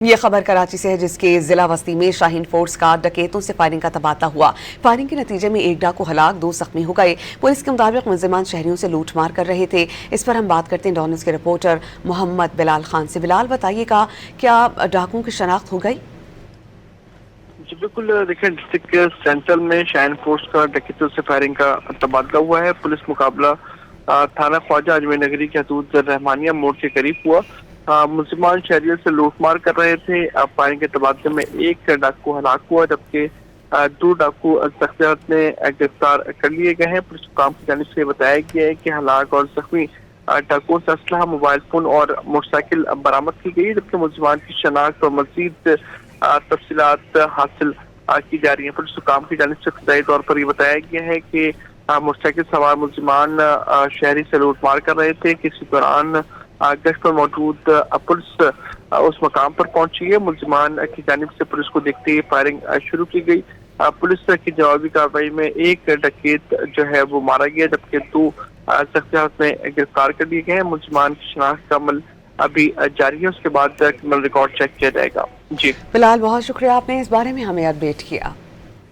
یہ خبر کراچی سے ہے، جس کے ضلع وسطی میں شاہین فورس کا ڈکیتوں سے فائرنگ کا تبادلہ ہوا۔ فائرنگ کے نتیجے میں ایک ڈاکو ہلاک، 2 زخمی ہو گئے۔ پولیس کے مطابق ملزمان شہریوں سے لوٹ مار کر رہے تھے۔ اس پر ہم بات کرتے ہیں ڈونلز کے رپورٹر محمد بلال خان سے۔ بلال، بتائیے گا کیا ڈاکوؤں کی شناخت ہو گئی؟ جی بالکل، دیکھیں ڈسٹرکٹ سینٹرل میں شاہین فورس کا ڈکیتوں سے فائرنگ کا تبادلہ ہوا ہے۔ پولیس مقابلہ تھانہ خواجہ اجمیر نگری کے حدود رحمانیہ موڑ کے قریب ہوا۔ ملزمان شہریوں سے لوٹ مار کر رہے تھے۔ فائرنگ کے تبادلے میں ایک ڈاکو ہلاک ہوا، جبکہ 2 ڈاکو زخمی حالت میں گرفتار کر لیے گئے ہیں۔ پولیس حکام کی جانب سے بتایا گیا ہے کہ ہلاک اور زخمی ڈاکوؤں سے اسلحہ، موبائل فون اور موٹر سائیکل برآمد کی گئی، جبکہ ملزمان کی شناخت اور مزید تفصیلات حاصل کی جا رہی ہیں۔ پولیس حکام کی جانب سے ابتدائی طور پر یہ بتایا گیا ہے کہ موٹر سائیکل سوار ملزمان شہری سے لوٹ مار کر رہے تھے کہ اسی دوران گشت پر موجود پولیس اس مقام پر پہنچی ہے۔ ملزمان کی جانب سے پولیس کو دیکھتے ہی فائرنگ شروع کی گئی۔ پولیس کی جوابی کارروائی میں ایک ڈکیت جو ہے وہ مارا گیا، جبکہ 2 زخمی حالت میں گرفتار کر لیے گئے ہیں۔ ملزمان کی شناخت کا عمل ابھی جاری ہے، اس کے بعد کرمنل ریکارڈ چیک کیا جائے گا۔ جی بلال، بہت شکریہ، آپ نے اس بارے میں ہمیں اپڈیٹ کیا۔